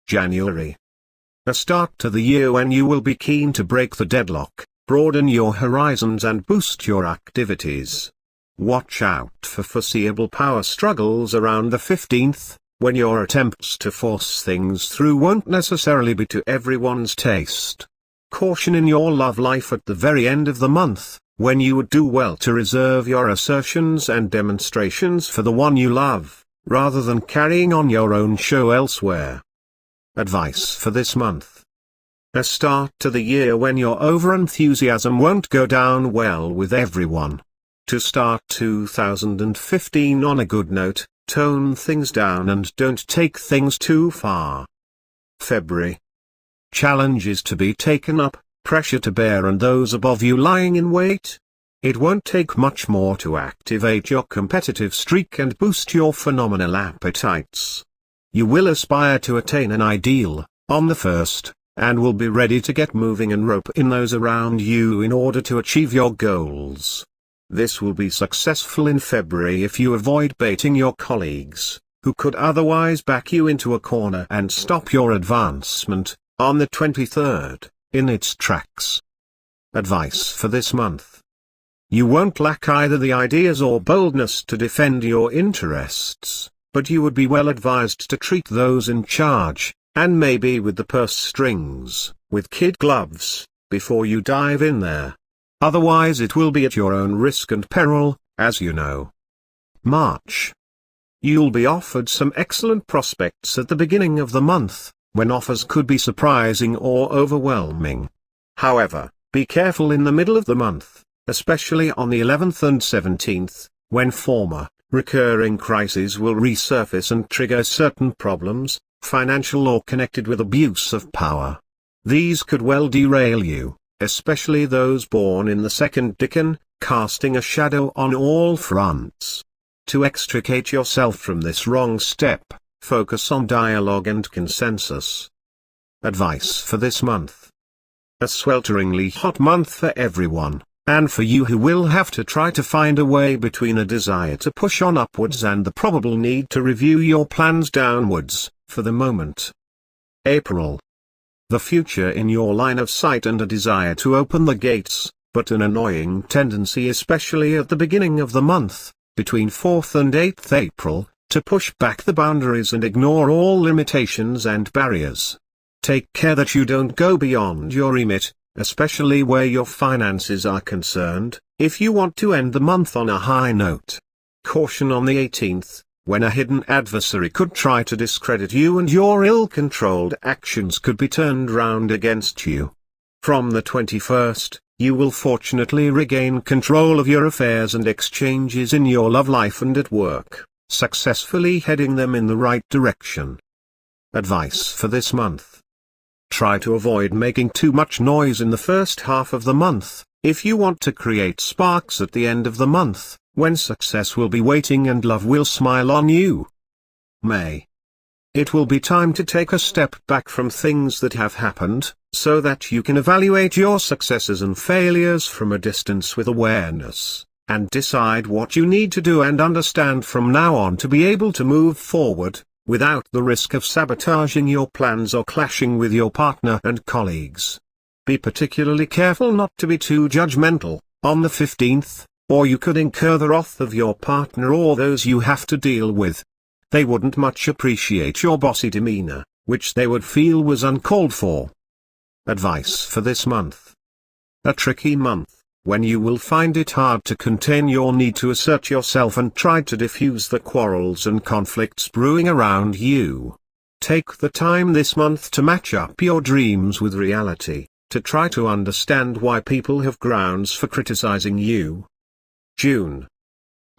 January. A start to the year when you will be keen to break the deadlock, broaden your horizons and boost your activities. Watch out for foreseeable power struggles around the 15th, when your attempts to force things through won't necessarily be to everyone's taste. Caution in your love life at the very end of the month, when you would do well to reserve your assertions and demonstrations for the one you love, rather than carrying on your own show elsewhere. Advice for this month. A start to the year when your overenthusiasm won't go down well with everyone. To start 2015 on a good note, tone things down and don't take things too far. February. Challenges to be taken up, pressure to bear and those above you lying in wait. It won't take much more to activate your competitive streak and boost your phenomenal appetites. You will aspire to attain an ideal, on the 1st, and will be ready to get moving and rope in those around you in order to achieve your goals. This will be successful in February if you avoid baiting your colleagues, who could otherwise back you into a corner and stop your advancement, on the 23rd, in its tracks. Advice for this month. You won't lack either the ideas or boldness to defend your interests, but you would be well advised to treat those in charge, and maybe with the purse strings, with kid gloves, before you dive in there. Otherwise it will be at your own risk and peril, as you know. March. You'll be offered some excellent prospects at the beginning of the month, when offers could be surprising or overwhelming. However, be careful in the middle of the month, especially on the 11th and 17th, when former, recurring crises will resurface and trigger certain problems, financial or connected with abuse of power. These could well derail you, especially those born in the second decan, casting a shadow on all fronts. To extricate yourself from this wrong step, focus on dialogue and consensus. Advice for this month. A swelteringly hot month for everyone, and for you who will have to try to find a way between a desire to push on upwards and the probable need to review your plans downwards, for the moment. April. The future in your line of sight and a desire to open the gates, but an annoying tendency especially at the beginning of the month, between 4th and 8th April, to push back the boundaries and ignore all limitations and barriers. Take care that you don't go beyond your remit, especially where your finances are concerned, if you want to end the month on a high note. Caution on the 18th, when a hidden adversary could try to discredit you and your ill-controlled actions could be turned round against you. From the 21st, you will fortunately regain control of your affairs and exchanges in your love life and at work, successfully heading them in the right direction. Advice for this month. Try to avoid making too much noise in the first half of the month, if you want to create sparks at the end of the month, when success will be waiting and love will smile on you. May. It will be time to take a step back from things that have happened, so that you can evaluate your successes and failures from a distance with awareness, and decide what you need to do and understand from now on to be able to move forward, without the risk of sabotaging your plans or clashing with your partner and colleagues. Be particularly careful not to be too judgmental, on the 15th, or you could incur the wrath of your partner or those you have to deal with. They wouldn't much appreciate your bossy demeanor, which they would feel was uncalled for. Advice for this month. A tricky month, when you will find it hard to contain your need to assert yourself and try to diffuse the quarrels and conflicts brewing around you. Take the time this month to match up your dreams with reality, to try to understand why people have grounds for criticizing you. June.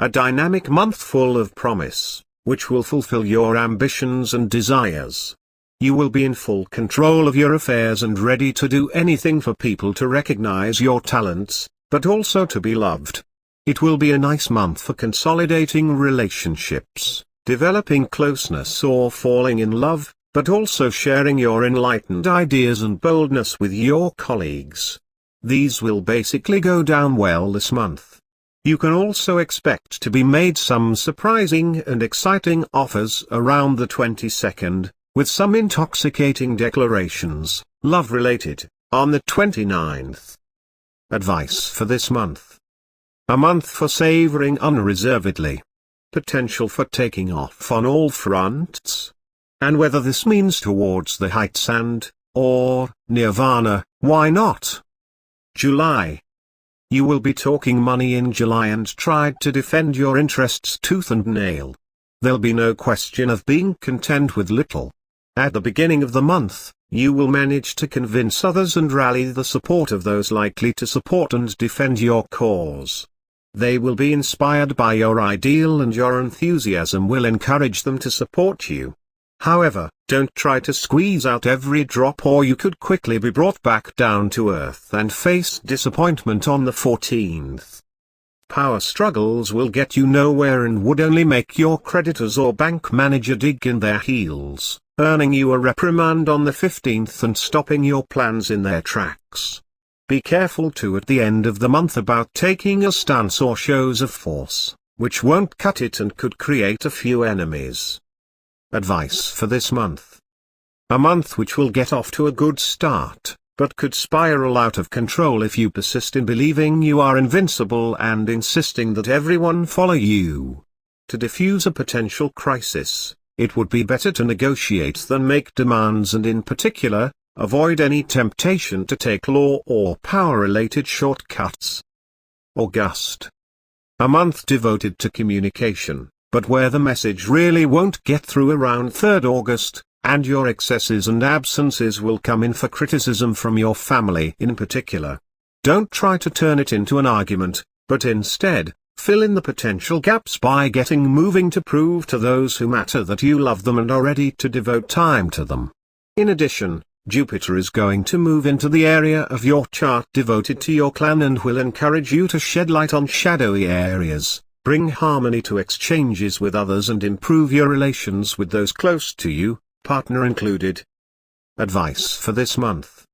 A dynamic month full of promise, which will fulfill your ambitions and desires. You will be in full control of your affairs and ready to do anything for people to recognize your talents, but also to be loved. It will be a nice month for consolidating relationships, developing closeness or falling in love, but also sharing your enlightened ideas and boldness with your colleagues. These will basically go down well this month. You can also expect to be made some surprising and exciting offers around the 22nd, with some intoxicating declarations, love-related, on the 29th. Advice for this month. A month for savoring unreservedly. Potential for taking off on all fronts. And whether this means towards the heights or nirvana, why not? July. You will be talking money in July and tried to defend your interests tooth and nail. There'll be no question of being content with little. At the beginning of the month, you will manage to convince others and rally the support of those likely to support and defend your cause. They will be inspired by your ideal and your enthusiasm will encourage them to support you. However, don't try to squeeze out every drop or you could quickly be brought back down to earth and face disappointment on the 14th. Power struggles will get you nowhere and would only make your creditors or bank manager dig in their heels, earning you a reprimand on the 15th and stopping your plans in their tracks. Be careful too at the end of the month about taking a stance or shows of force, which won't cut it and could create a few enemies. Advice for this month. A month which will get off to a good start, but could spiral out of control if you persist in believing you are invincible and insisting that everyone follow you. To defuse a potential crisis, it would be better to negotiate than make demands and in particular, avoid any temptation to take law or power-related shortcuts. August. A month devoted to communication, but where the message really won't get through around 3rd August, and your excesses and absences will come in for criticism from your family in particular. Don't try to turn it into an argument, but instead, fill in the potential gaps by getting moving to prove to those who matter that you love them and are ready to devote time to them. In addition, Jupiter is going to move into the area of your chart devoted to your clan and will encourage you to shed light on shadowy areas, bring harmony to exchanges with others and improve your relations with those close to you, partner included. Advice for this month.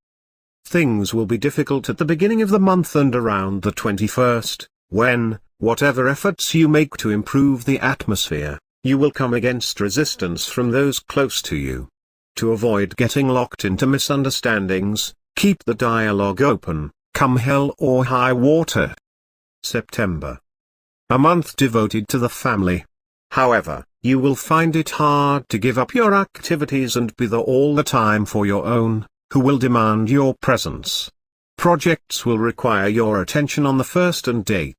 Things will be difficult at the beginning of the month and around the 21st, when, whatever efforts you make to improve the atmosphere, you will come against resistance from those close to you. To avoid getting locked into misunderstandings, keep the dialogue open, come hell or high water. September. A month devoted to the family. However, you will find it hard to give up your activities and be there all the time for your own, who will demand your presence. Projects will require your attention on the 1st and 8th,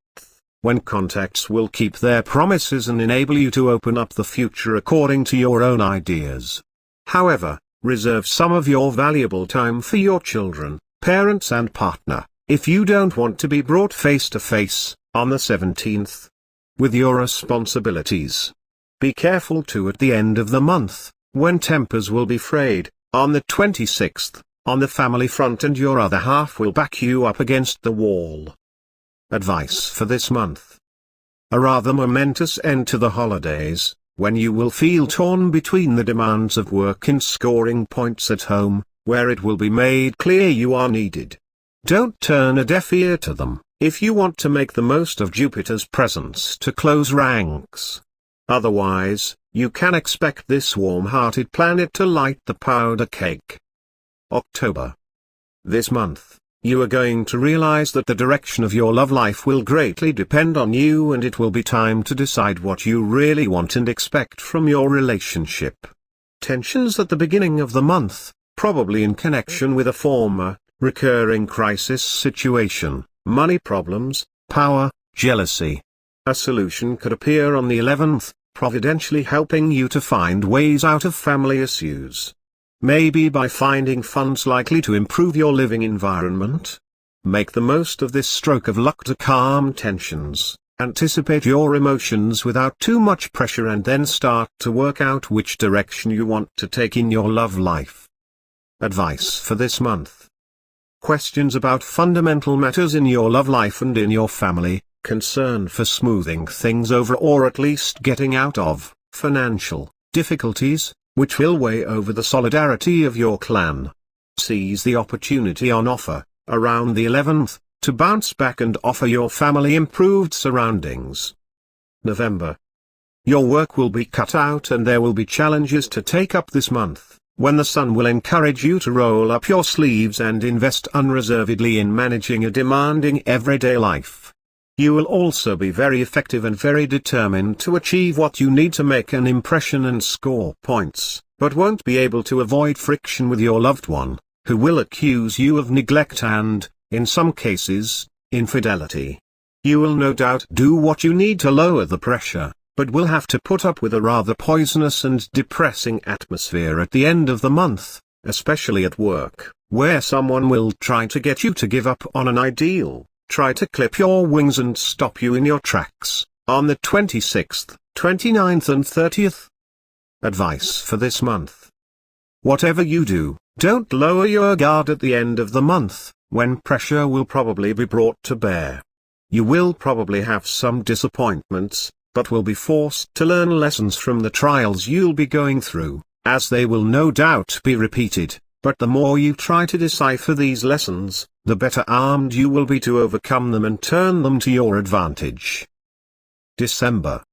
when contacts will keep their promises and enable you to open up the future according to your own ideas. However, reserve some of your valuable time for your children, parents and partner, if you don't want to be brought face to face, on the 17th, with your responsibilities. Be careful too at the end of the month, when tempers will be frayed, on the 26th, on the family front and your other half will back you up against the wall. Advice for this month. A rather momentous end to the holidays, when you will feel torn between the demands of work and scoring points at home, where it will be made clear you are needed. Don't turn a deaf ear to them, if you want to make the most of Jupiter's presence to close ranks. Otherwise, you can expect this warm-hearted planet to light the powder cake. October. This month, you are going to realize that the direction of your love life will greatly depend on you and it will be time to decide what you really want and expect from your relationship. Tensions at the beginning of the month, probably in connection with a former, recurring crisis situation, money problems, power, jealousy. A solution could appear on the 11th, providentially helping you to find ways out of family issues. Maybe by finding funds likely to improve your living environment. Make the most of this stroke of luck to calm tensions, anticipate your emotions without too much pressure and then start to work out which direction you want to take in your love life. Advice for this month. Questions about fundamental matters in your love life and in your family, concern for smoothing things over or at least getting out of financial difficulties, which will weigh over the solidarity of your clan. Seize the opportunity on offer, around the 11th, to bounce back and offer your family improved surroundings. November. Your work will be cut out and there will be challenges to take up this month, when the sun will encourage you to roll up your sleeves and invest unreservedly in managing a demanding everyday life. You will also be very effective and very determined to achieve what you need to make an impression and score points, but won't be able to avoid friction with your loved one, who will accuse you of neglect and, in some cases, infidelity. You will no doubt do what you need to lower the pressure, but will have to put up with a rather poisonous and depressing atmosphere at the end of the month, especially at work, where someone will try to get you to give up on an ideal, try to clip your wings and stop you in your tracks, on the 26th, 29th and 30th. Advice for this month. Whatever you do, don't lower your guard at the end of the month, when pressure will probably be brought to bear. You will probably have some disappointments, but will be forced to learn lessons from the trials you'll be going through, as they will no doubt be repeated, but the more you try to decipher these lessons, the better armed you will be to overcome them and turn them to your advantage. December.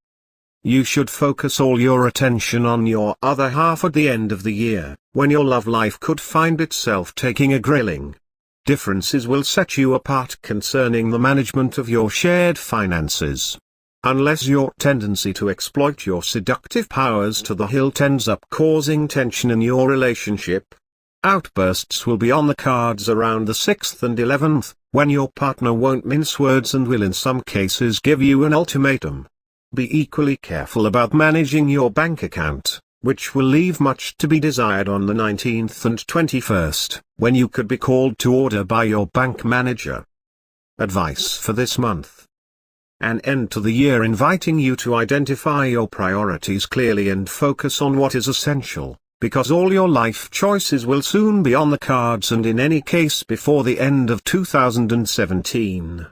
You should focus all your attention on your other half at the end of the year, when your love life could find itself taking a grilling. Differences will set you apart concerning the management of your shared finances. Unless your tendency to exploit your seductive powers to the hilt ends up causing tension in your relationship. Outbursts will be on the cards around the 6th and 11th, when your partner won't mince words and will in some cases give you an ultimatum. Be equally careful about managing your bank account, which will leave much to be desired on the 19th and 21st, when you could be called to order by your bank manager. Advice for this month. An end to the year inviting you to identify your priorities clearly and focus on what is essential, because all your life choices will soon be on the cards and in any case before the end of 2017.